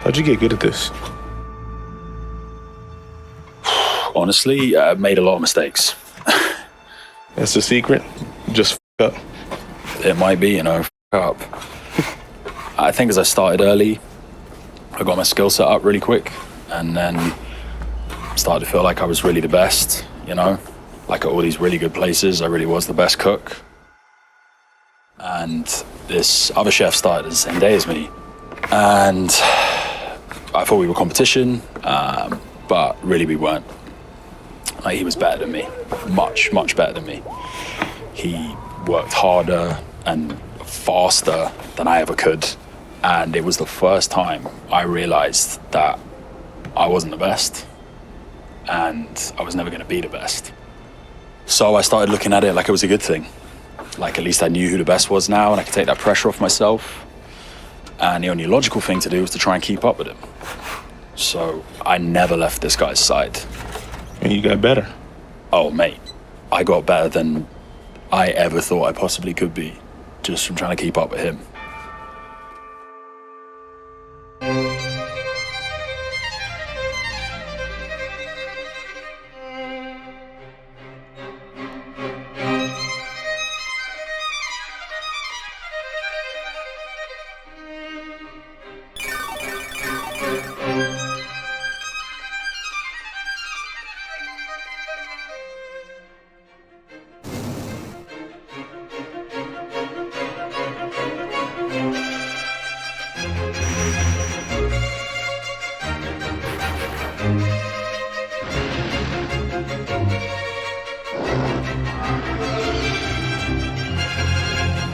How'd you get good at this? Honestly, I've made a lot of mistakes. That's the secret? Just f**k up. It might be, f**k up. I think as I started early, I got my skill set up really quick, and then started to feel like I was really the best, Like at all these really good places, I really was the best cook. And this other chef started the same day as me. And I thought we were competition, but really we weren't. Like, he was better than me, much, much better than me. He worked harder and faster than I ever could. And it was the first time I realized that I wasn't the best and I was never gonna be the best. So I started looking at it like it was a good thing. Like, at least I knew who the best was now and I could take that pressure off myself. And the only logical thing to do was to try and keep up with him. So I never left this guy's side. And you got better. Oh, mate, I got better than I ever thought I possibly could be, just from trying to keep up with him.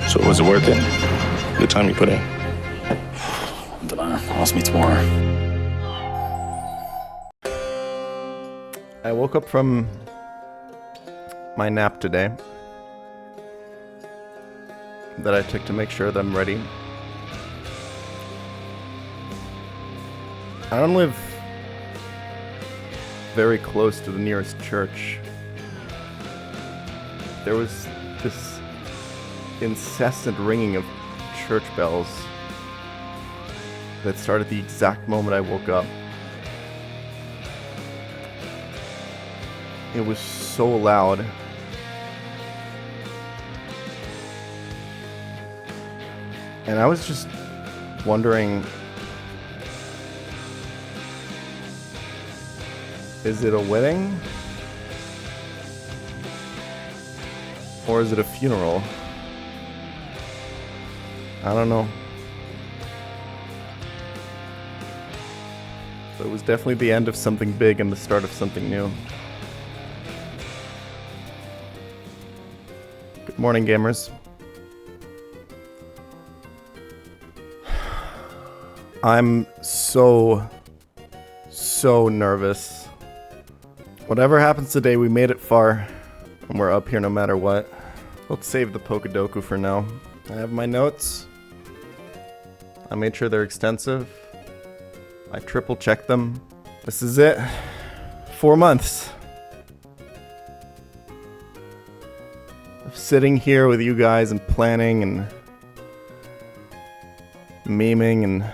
So was it worth it? The time you put in? I don't know. Ask me tomorrow. I woke up from my nap today that I took to make sure that I'm ready. I don't live very close to the nearest church. There was this incessant ringing of church bells that started the exact moment I woke up. It was so loud. And I was just wondering, is it a wedding? Or is it a funeral? I don't know. But it was definitely the end of something big and the start of something new. Good morning, gamers. I'm so nervous. Whatever happens today, we made it far, and we're up here no matter what. Let's save the Pokedoku for now. I have my notes. I made sure they're extensive. I triple checked them. This is it. 4 months of sitting here with you guys and planning and memeing and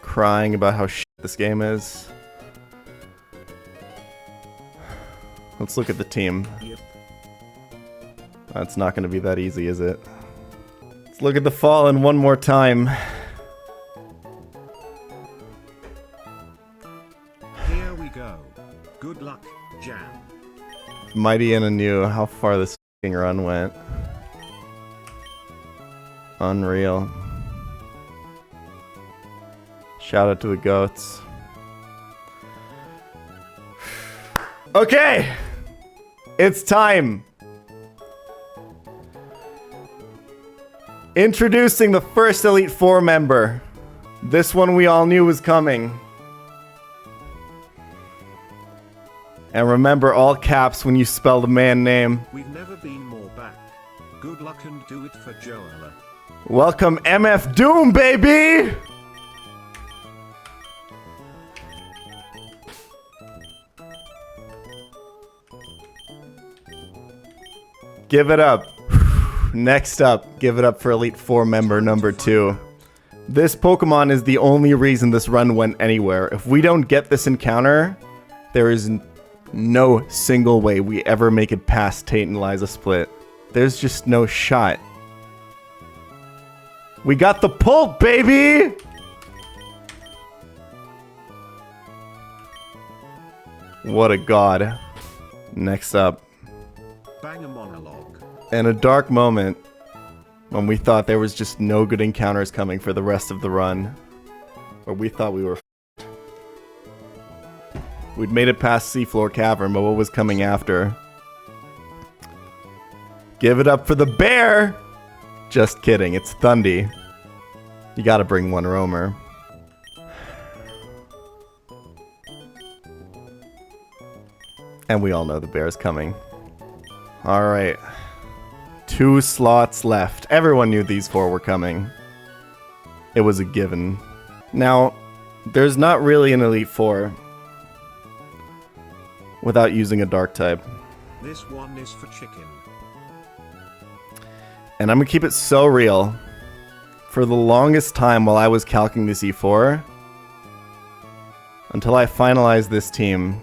crying about how shit this game is. Let's look at the team. That's not going to be that easy, is it? Let's look at the Fallen one more time. Here we go. Good luck, Jam. Mighty and anew, how far this f***ing run went. Unreal. Shout out to the goats. Okay! It's time! Introducing the first Elite Four member. This one we all knew was coming. And remember all caps when you spell the man name. We've never been more back. Good luck and do it for Joella. Welcome MF Doom, baby! Give it up. Next up, give it up for Elite Four member number 2. This Pokemon is the only reason this run went anywhere. If we don't get this encounter, there is no single way we ever make it past Tate and Liza split. There's just no shot. We got the pulp, baby! What a god. Next up. Bang a monologue. In a dark moment, when we thought there was just no good encounters coming for the rest of the run, or we thought we were f***ed. We'd made it past Seafloor Cavern, but what was coming after? Give it up for the bear! Just kidding, it's Thundy. You gotta bring one roamer. And we all know the bear's coming. Alright. 2 slots left. Everyone knew these 4 were coming. It was a given. Now, there's not really an Elite Four without using a Dark type. This one is for chicken. And I'm gonna keep it so real. For the longest time while I was calcing this E4, until I finalized this team,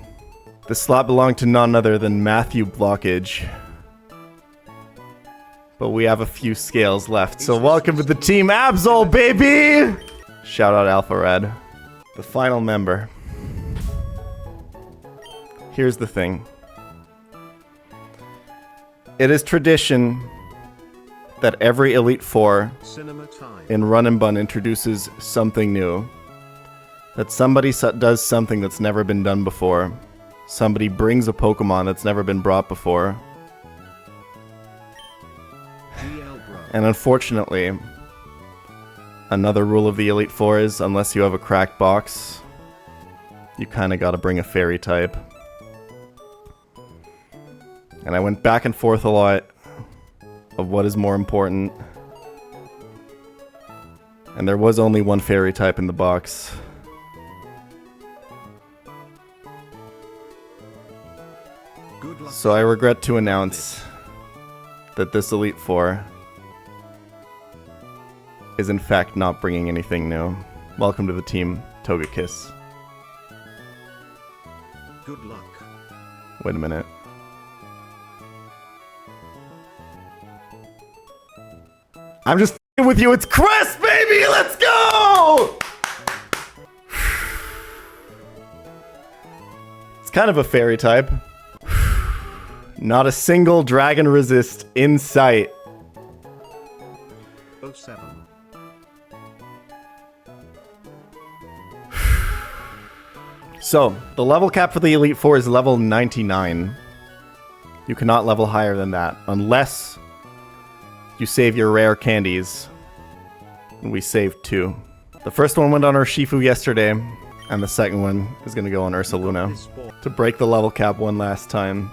the slot belonged to none other than Matthew Blockage. But we have a few scales left, so welcome to the team Absol, baby! Shout out Alpha Red. The final member. Here's the thing. It is tradition that every Elite Four Cinema time. in Run and Bun introduces something new. That somebody does something that's never been done before. Somebody brings a Pokemon that's never been brought before. GL bro. And unfortunately, another rule of the Elite Four is, unless you have a cracked box, you kinda gotta bring a fairy type. And I went back and forth a lot of what is more important. And there was only one fairy type in the box. Good luck. So I regret to announce that this Elite Four is in fact not bringing anything new. Welcome to the team, Togekiss. Good luck. Wait a minute. I'm just f***ing with you, it's Chris, baby! Let's go! It's kind of a fairy type. Not a single dragon resist in sight. 07. So, the level cap for the Elite Four is level 99. You cannot level higher than that, unless you save your rare candies. And we saved 2. The first one went on Urshifu yesterday, and the second one is going to go on Ursaluna This ball. to break the level cap one last time.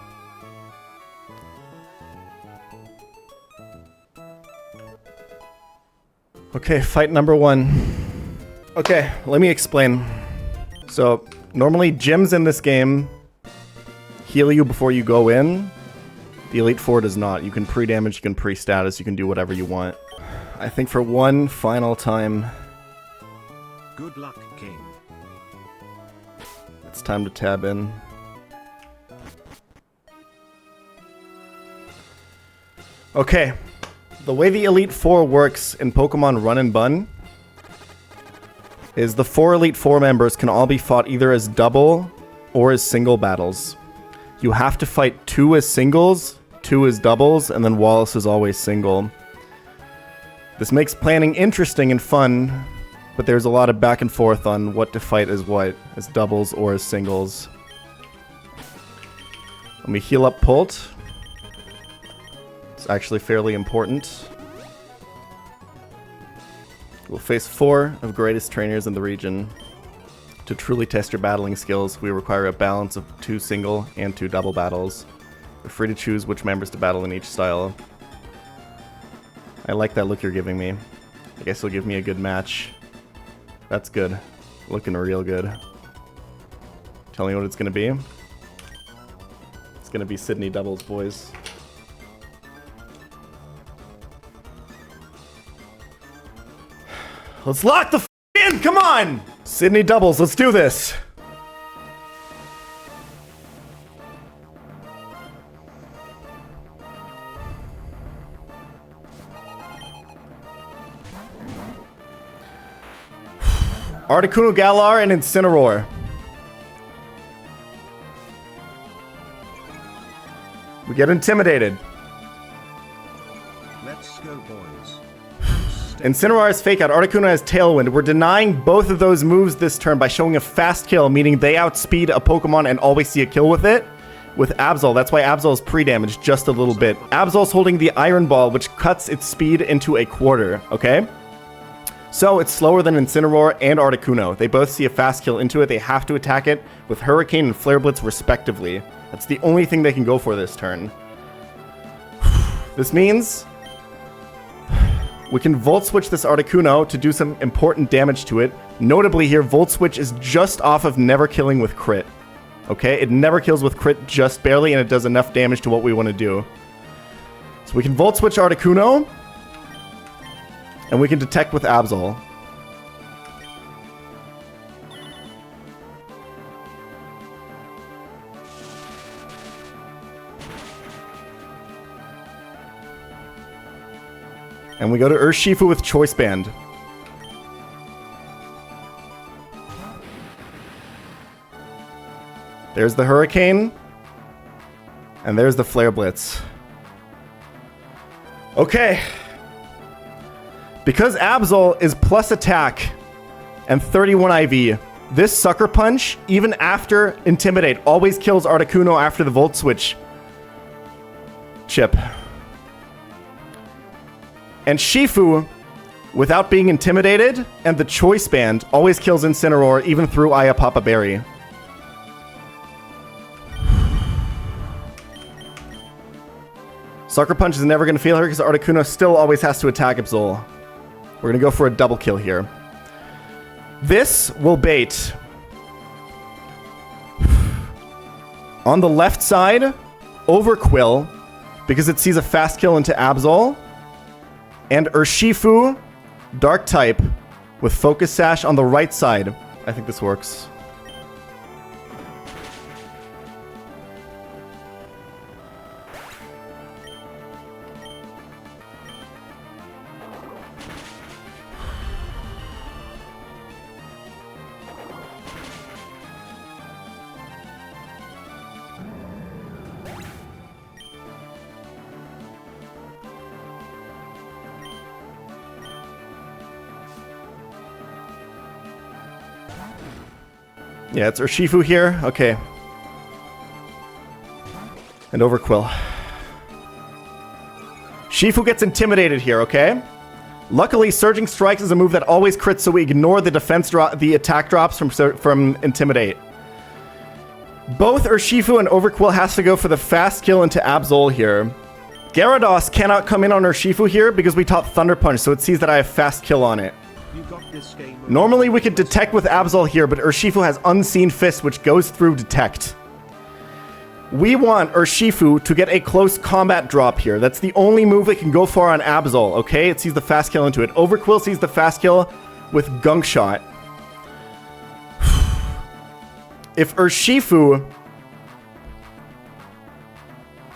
Okay, fight number 1. Okay, let me explain. So, normally gyms in this game heal you before you go in. The Elite Four does not. You can pre-damage, you can pre-status, you can do whatever you want. I think for one final time, Good luck, King. it's time to tab in. Okay, the way the Elite Four works in Pokemon Run and Bun is the 4 Elite Four members can all be fought either as double or as single battles. You have to fight 2 as singles, 2 as doubles, and then Wallace is always single. This makes planning interesting and fun, but there's a lot of back and forth on what to fight as what, as doubles or as singles. Let me heal up Pult. It's actually fairly important. We'll face 4 of greatest trainers in the region. To truly test your battling skills, we require a balance of 2 single and 2 double battles. You're free to choose which members to battle in each style. I like that look you're giving me. I guess you'll give me a good match. That's good. Looking real good. Tell me what it's gonna be. It's gonna be Sydney doubles, boys. Let's lock the in. Come on. Sydney doubles. Let's do this. Articuno Galar and Incineroar. We get intimidated. Let's go, boys. Incineroar has Fake Out. Articuno has Tailwind. We're denying both of those moves this turn by showing a fast kill, meaning they outspeed a Pokemon and always see a kill with it. With Absol, that's why Absol is pre-damaged just a little bit. Absol's holding the Iron Ball, which cuts its speed into a quarter, okay? So it's slower than Incineroar and Articuno. They both see a fast kill into it. They have to attack it with Hurricane and Flare Blitz respectively. That's the only thing they can go for this turn. This means we can Volt Switch this Articuno to do some important damage to it. Notably here, Volt Switch is just off of never killing with crit. Okay, it never kills with crit just barely, and it does enough damage to what we want to do. So we can Volt Switch Articuno. And we can detect with Absol. And we go to Urshifu with Choice Band. There's the Hurricane. And there's the Flare Blitz. Okay. Because Absol is plus attack and 31 IV, this Sucker Punch, even after Intimidate, always kills Articuno after the Volt Switch chip. And Shifu, without being intimidated, and the Choice Band, always kills Incineroar even through Ayapapa Berry. Sucker Punch is never going to feel her because Articuno still always has to attack Absol. We're going to go for a double kill here. This will bait. On the left side, Overquill, because it sees a fast kill into Absol. And Urshifu, Dark type, with Focus Sash on the right side. I think this works. Yeah, it's Urshifu here. Okay. And Overquill. Shifu gets intimidated here, okay? Luckily, Surging Strikes is a move that always crits, so we ignore the defense drop, the attack drops from Intimidate. Both Urshifu and Overquill has to go for the fast kill into Absol here. Gyarados cannot come in on Urshifu here because we taught Thunder Punch, so it sees that I have fast kill on it. Normally we could detect with Absol here, but Urshifu has Unseen Fist, which goes through detect. We want Urshifu to get a close combat drop here. That's the only move it can go for on Absol, okay? It sees the fast kill into it. Overquill sees the fast kill with Gunk Shot. If Urshifu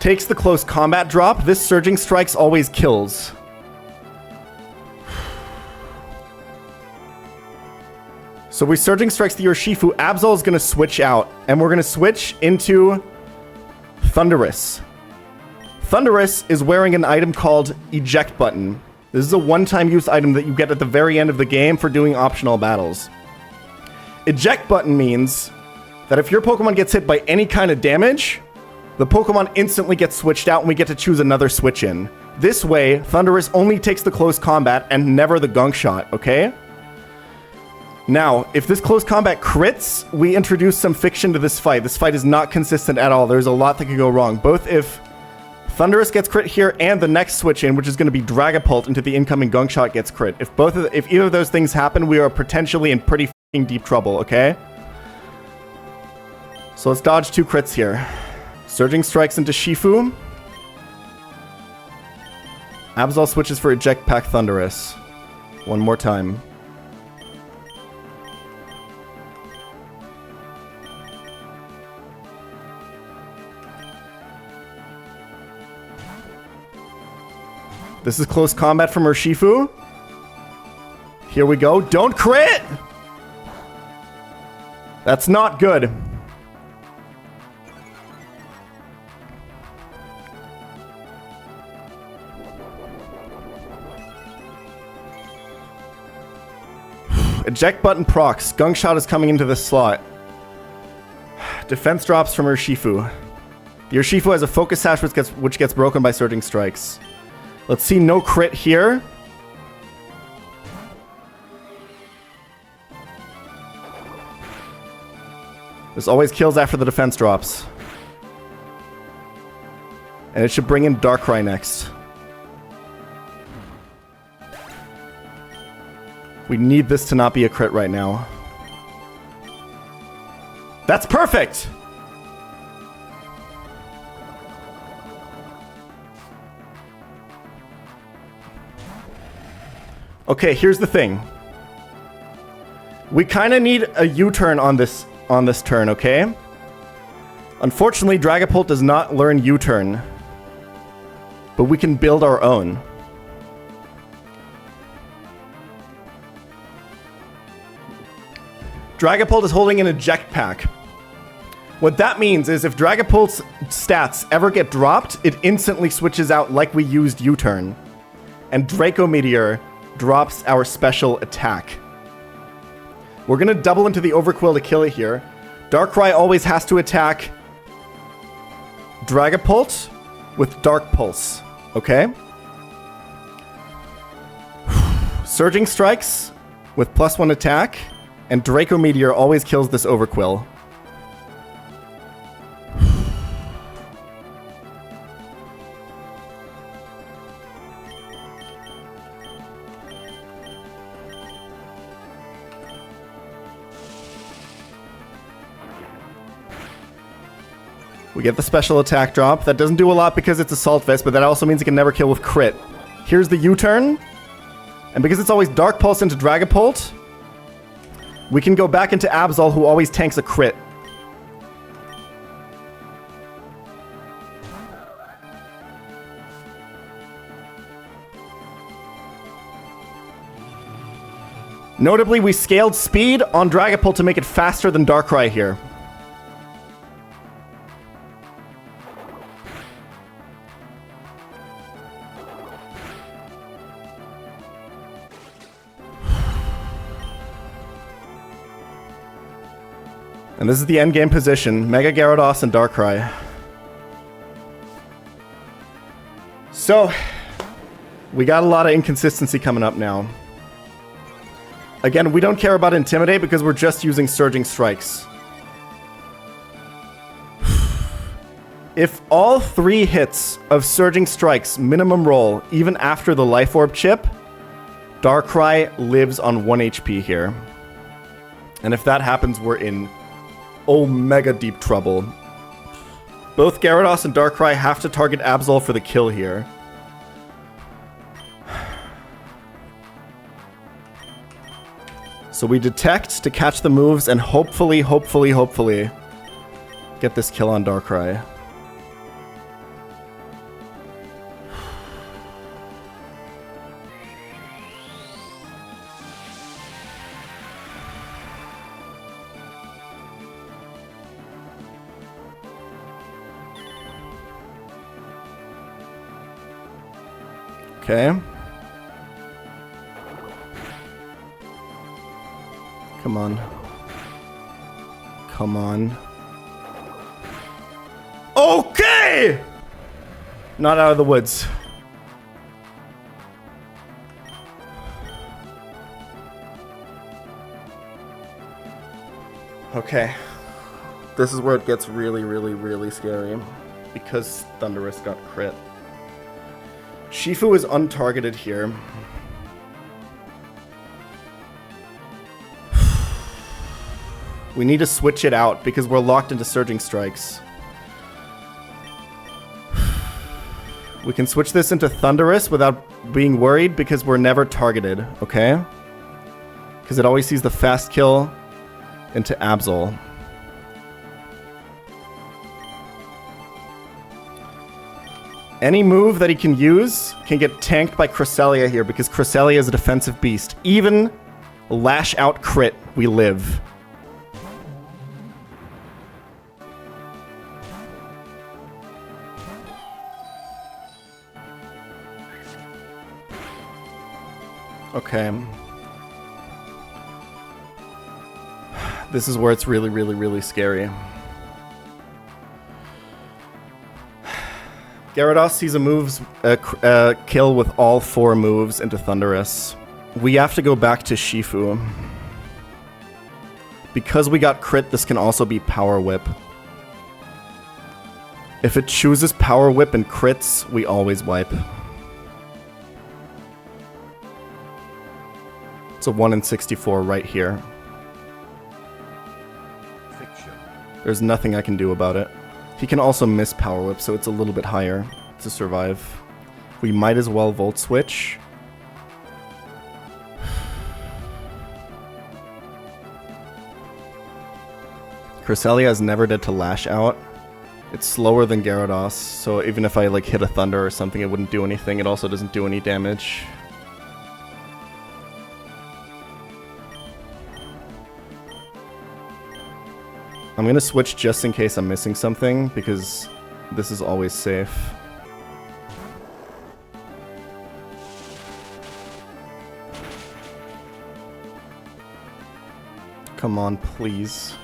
takes the close combat drop, this Surging Strikes always kills. So we Surging Strikes the Urshifu. Absol is going to switch out, and we're going to switch into Thundurus. Thundurus is wearing an item called Eject Button. This is a one-time use item that you get at the very end of the game for doing optional battles. Eject Button means that if your Pokemon gets hit by any kind of damage, the Pokemon instantly gets switched out and we get to choose another switch in. This way, Thundurus only takes the close combat and never the Gunk Shot, okay? Now, if this close combat crits, we introduce some fiction to this fight. This fight is not consistent at all. There's a lot that could go wrong. Both if Thundurus gets crit here and the next switch in, which is going to be Dragapult into the incoming Gunk Shot, gets crit. If either of those things happen, we are potentially in pretty fucking deep trouble, okay? So let's dodge 2 crits here. Surging Strikes into Shifu. Absol switches for Eject Pack Thundurus. One more time. This is close combat from Urshifu. Here we go. Don't crit! That's not good. Eject button procs. Gunk shot is coming into this slot. Defense drops from Urshifu. The Urshifu has a focus sash which gets broken by surging strikes. Let's see no crit here. This always kills after the defense drops. And it should bring in Darkrai next. We need this to not be a crit right now. That's perfect! Okay, here's the thing. We kind of need a U-turn on this turn, okay? Unfortunately, Dragapult does not learn U-turn. But we can build our own. Dragapult is holding an eject pack. What that means is if Dragapult's stats ever get dropped, it instantly switches out like we used U-turn. And Draco Meteor drops our special attack. We're gonna double into the Overquill to kill it here. Darkrai always has to attack Dragapult with Dark Pulse, okay? Surging Strikes with +1 attack, and Draco Meteor always kills this Overquill. We get the special attack drop. That doesn't do a lot because it's Assault Vest, but that also means it can never kill with crit. Here's the U-turn. And because it's always Dark Pulse into Dragapult, we can go back into Absol, who always tanks a crit. Notably, we scaled speed on Dragapult to make it faster than Darkrai here. And this is the endgame position. Mega Gyarados and Darkrai. So, we got a lot of inconsistency coming up now. Again, we don't care about Intimidate because we're just using Surging Strikes. If all 3 hits of Surging Strikes minimum roll, even after the Life Orb chip, Darkrai lives on 1 HP here. And if that happens, we're in mega deep trouble. Both Gyarados and Darkrai have to target Absol for the kill here. So we detect to catch the moves and hopefully get this kill on Darkrai. Okay. Come on. Come on. Okay! Not out of the woods. Okay. This is where it gets really scary. Because Thundurus got crit. Shifu is untargeted here. We need to switch it out because we're locked into Surging Strikes. We can switch this into Thundurus without being worried because we're never targeted, okay? Because it always sees the fast kill into Absol. Any move that he can use can get tanked by Cresselia here because Cresselia is a defensive beast. Even Lash Out crit, we live. Okay. This is where it's really, really, really scary. Gyarados sees a kill with all 4 moves into Thundurus. We have to go back to Shifu. Because we got crit, this can also be Power Whip. If it chooses Power Whip and crits, we always wipe. It's a 1 in 64 right here. Fiction. There's nothing I can do about it. He can also miss Power Whip, so it's a little bit higher to survive. We might as well Volt Switch. Cresselia is never dead to Lash Out. It's slower than Gyarados, so even if I like hit a Thunder or something, it wouldn't do anything. It also doesn't do any damage. I'm gonna switch just in case I'm missing something, because this is always safe. Come on, please.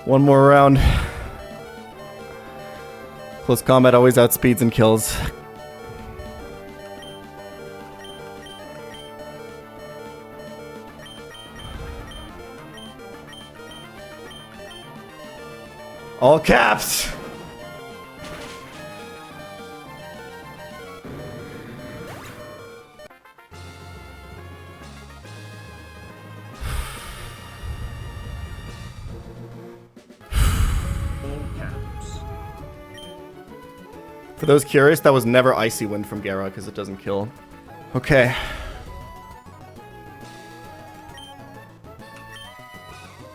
One more round. Close combat always outspeeds and kills. All caps! For those curious, that was never Icy Wind from Gara because it doesn't kill. Okay.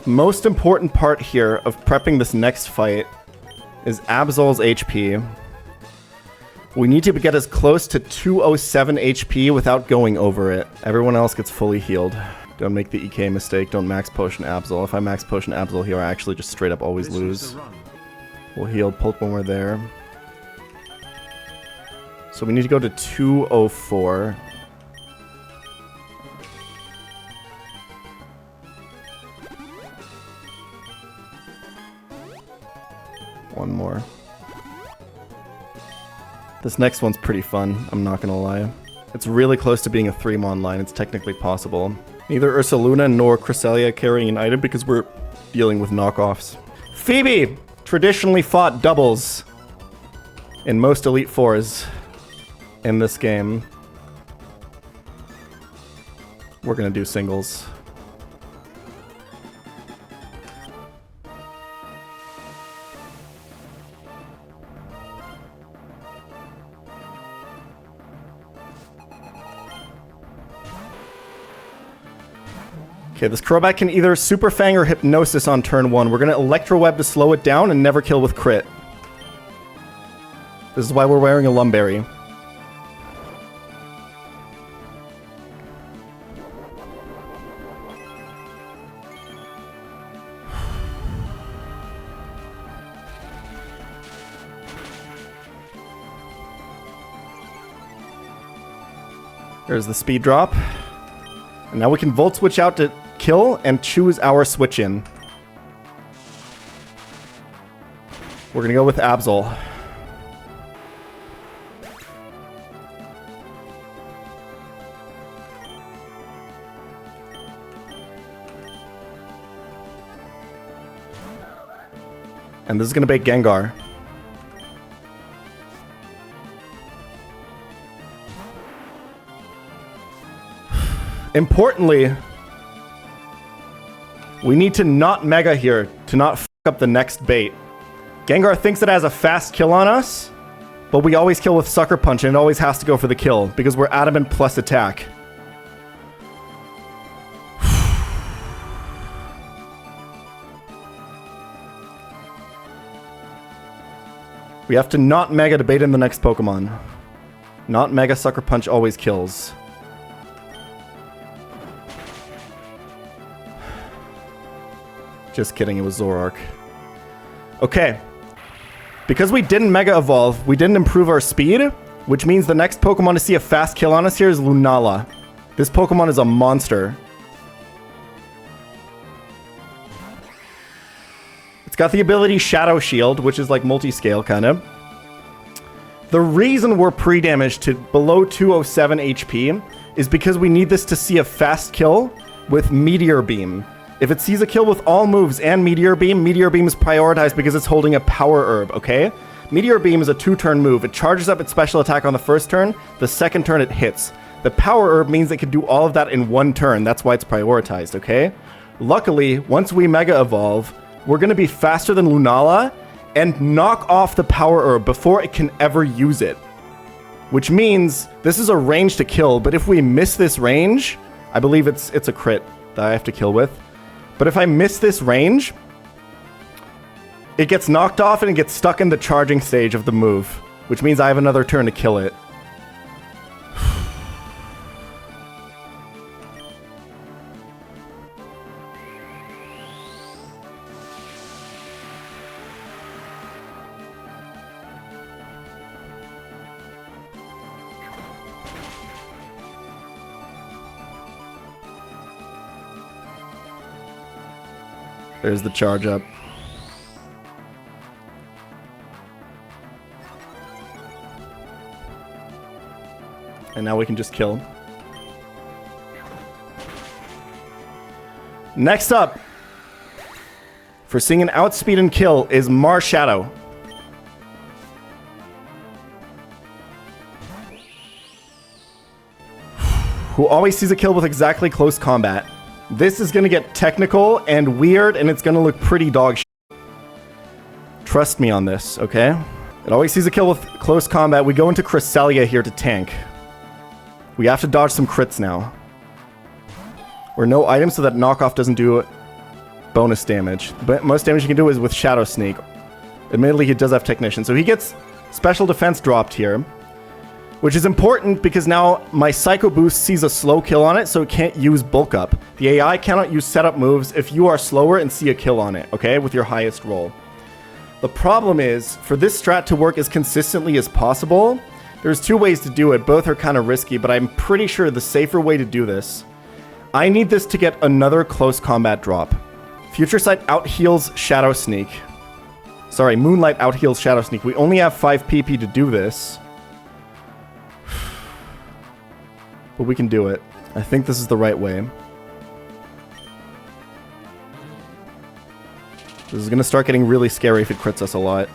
Most important part here of prepping this next fight is Absol's HP. We need to get as close to 207 HP without going over it. Everyone else gets fully healed. Don't make the EK mistake. Don't max potion Absol. If I max potion Absol here, I actually just straight up always lose. We'll heal Pulp when we're there. So we need to go to 204. One more. This next one's pretty fun, I'm not gonna lie. It's really close to being a 3-mon line, it's technically possible. Neither Ursaluna nor Cresselia carrying an item because we're dealing with knockoffs. Phoebe! Traditionally fought doubles in most Elite Fours in this game. We're gonna do singles. Okay, this Crobat can either Super Fang or Hypnosis on turn 1. We're gonna Electro Web to slow it down and never kill with crit. This is why we're wearing a Lumberry. There's the speed drop. And now we can Volt Switch out to kill and choose our switch in. We're gonna go with Absol. And this is gonna bait Gengar. Importantly, we need to not Mega here to not f up the next bait. Gengar thinks it has a fast kill on us, but we always kill with Sucker Punch and it always has to go for the kill because we're Adamant plus attack. We have to not Mega to bait in the next Pokemon. Not Mega Sucker Punch always kills. Just kidding, it was Zoroark. Okay. Because we didn't Mega Evolve, we didn't improve our speed, which means the next Pokemon to see a fast kill on us here is Lunala. This Pokemon is a monster. It's got the ability Shadow Shield, which is like multi-scale, kind of. The reason we're pre-damaged to below 207 HP is because we need this to see a fast kill with Meteor Beam. If it sees a kill with all moves and Meteor Beam is prioritized because it's holding a Power Herb, okay? Meteor Beam is a 2-turn move. It charges up its special attack on the first turn. The second turn it hits. The Power Herb means it can do all of that in one turn. That's why it's prioritized, okay? Luckily, once we Mega Evolve, we're going to be faster than Lunala and knock off the Power Herb before it can ever use it. Which means this is a range to kill, but if we miss this range, I believe it's a crit that I have to kill with. But if I miss this range, it gets knocked off and it gets stuck in the charging stage of the move, which means I have another turn to kill it. There's the charge up. And now we can just kill. Next up, for seeing an outspeed and kill, is Marshadow. Who always sees a kill with exactly close combat. This is going to get technical and weird, and it's going to look pretty dog shit. Trust me on this, okay? It always sees a kill with close combat. We go into Cresselia here to tank. We have to dodge some crits now. Or no items so that knockoff doesn't do bonus damage. But most damage you can do is with Shadow Sneak. Admittedly, he does have Technician. So he gets special defense dropped here. Which is important because now my Psycho Boost sees a slow kill on it, so it can't use Bulk Up. The AI cannot use setup moves if you are slower and see a kill on it, okay? With your highest roll. The problem is, for this strat to work as consistently as possible, there's two ways to do it. Both are kind of risky, but I'm pretty sure the safer way to do this. I need this to get another close combat drop. Future Sight out-heals Shadow Sneak. Sorry, Moonlight out-heals Shadow Sneak. We only have 5 PP to do this. But we can do it. I think this is the right way. This is going to start getting really scary if it crits us a lot.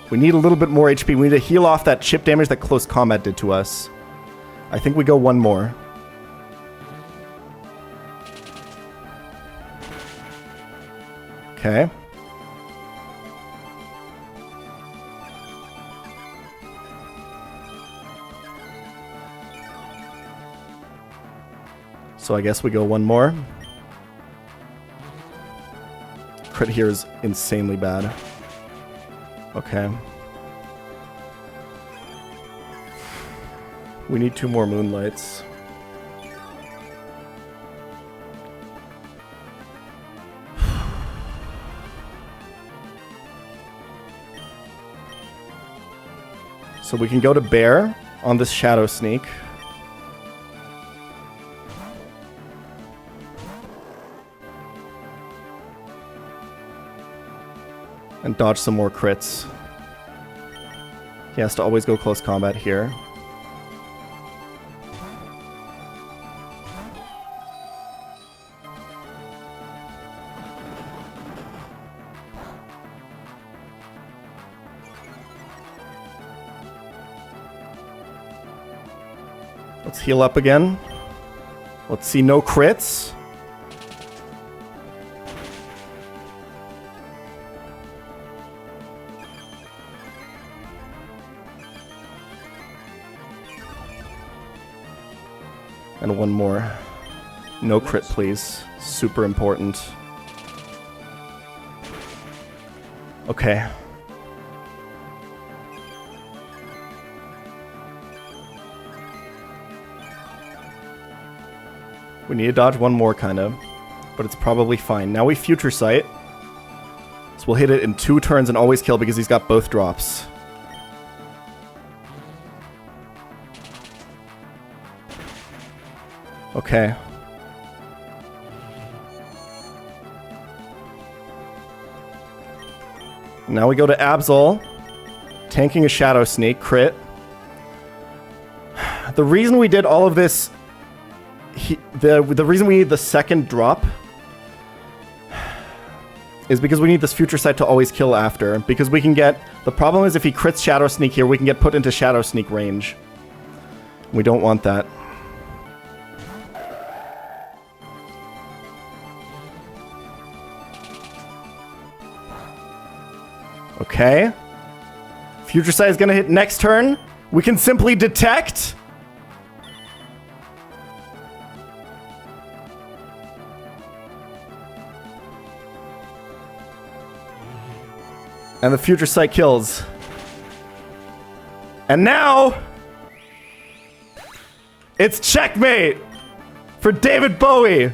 We need a little bit more HP. We need to heal off that chip damage that close combat did to us. I think we go one more. Okay. So I guess we go one more. Crit here is insanely bad. Okay. We need 2 more Moonlights. So we can go to Bear on this Shadow Sneak. And dodge some more crits. He has to always go close combat here. Let's heal up again. Let's see no crits. And one more. No crit, please. Super important. Okay. We need to dodge one more, kind of. But it's probably fine. Now we Future Sight. So we'll hit it in 2 turns and always kill because he's got both drops. Okay. Now we go to Absol. Tanking a Shadow Sneak. Crit. The reason we did all of this... The reason we need the second drop is because we need this Future Sight to always kill after. Because we can get... The problem is if he crits Shadow Sneak here, we can get put into Shadow Sneak range. We don't want that. Okay. Future Sight is going to hit next turn. We can simply detect. And the Future Sight kills. And now it's checkmate for David Bowie.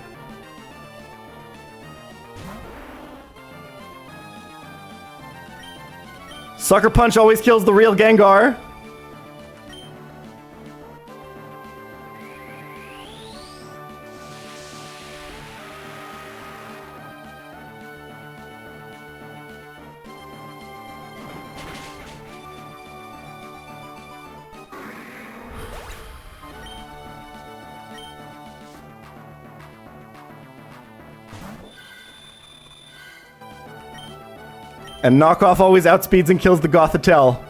Sucker Punch always kills the real Gengar. And Knockoff always outspeeds and kills the Gothitelle.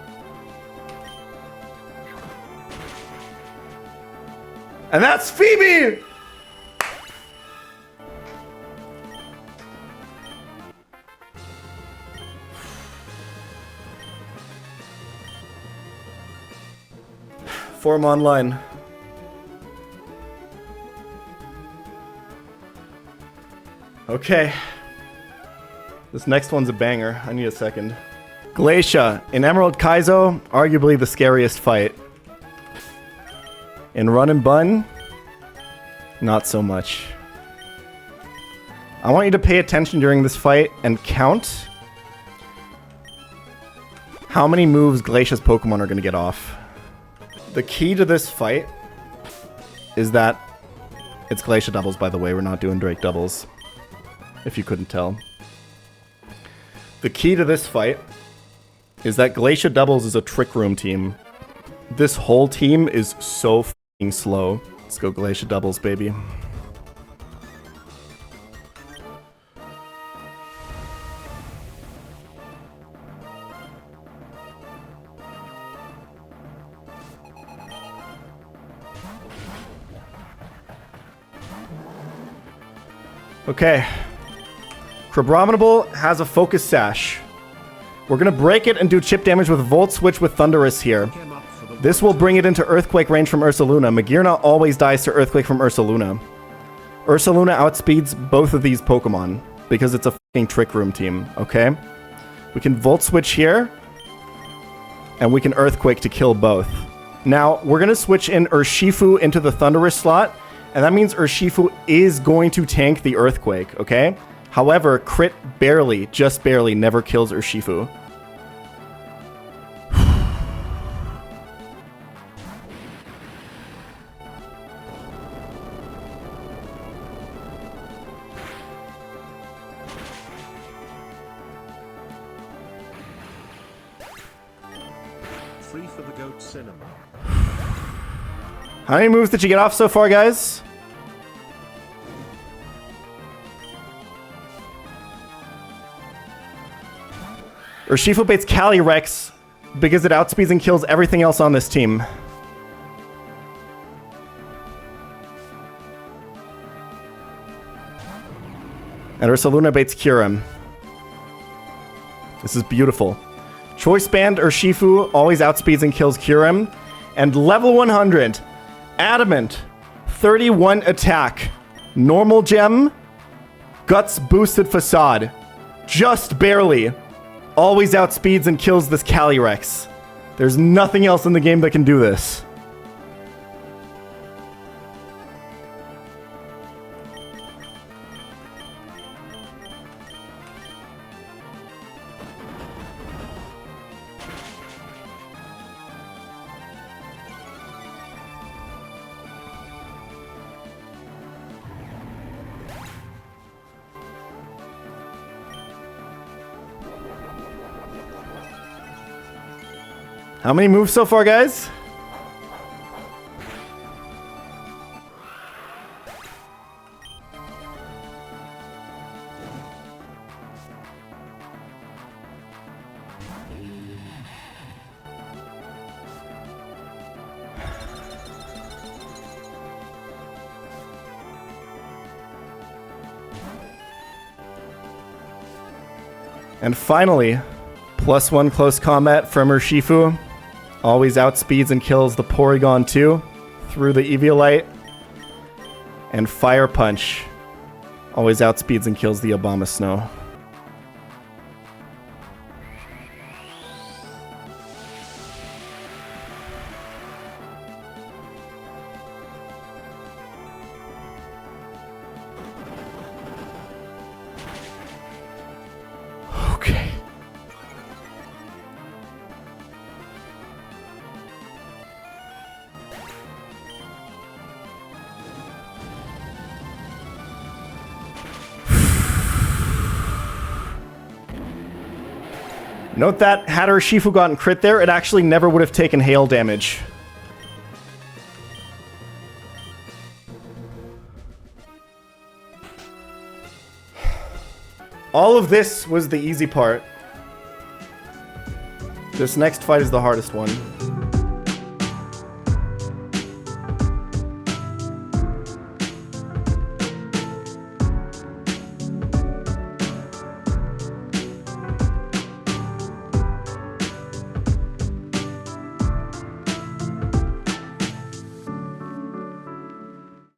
And that's Phoebe! Forum online. Okay. This next one's a banger. I need a second. Glacia. In Emerald Kaizo, arguably the scariest fight. In Run and Bun, not so much. I want you to pay attention during this fight and count how many moves Glacia's Pokemon are going to get off. The key to this fight is that it's Glacia doubles, by the way. We're not doing Drake doubles, if you couldn't tell. The key to this fight is that Glacia Doubles is a Trick Room team. This whole team is so f***ing slow. Let's go Glacia Doubles, baby. Okay. Crabominable has a Focus Sash. We're going to break it and do chip damage with Volt Switch with Thunderous here. This will bring it into Earthquake range from Ursaluna. Magearna always dies to Earthquake from Ursaluna. Ursaluna outspeeds both of these Pokemon because it's a fucking Trick Room team, okay? We can Volt Switch here, and we can Earthquake to kill both. Now, we're going to switch in Urshifu into the Thunderous slot, and that means Urshifu is going to tank the Earthquake, okay? However, crit barely, just barely, never kills Urshifu. Free for the goat cinema. How many moves did you get off so far, guys? Urshifu baits Calyrex because it outspeeds and kills everything else on this team. And Ursaluna baits Kyurem. This is beautiful. Choice Band Urshifu always outspeeds and kills Kyurem. And level 100, Adamant, 31 attack, normal gem, Guts boosted Facade. Just barely. Always outspeeds and kills this Calyrex. There's nothing else in the game that can do this. How many moves so far, guys? And finally, +1 close combat from Urshifu. Always outspeeds and kills the Porygon 2 through the Eviolite. And Fire Punch. Always outspeeds and kills the Abomasnow. Okay. Note that had Urshifu gotten crit there, it actually never would have taken hail damage. All of this was the easy part. This next fight is the hardest one.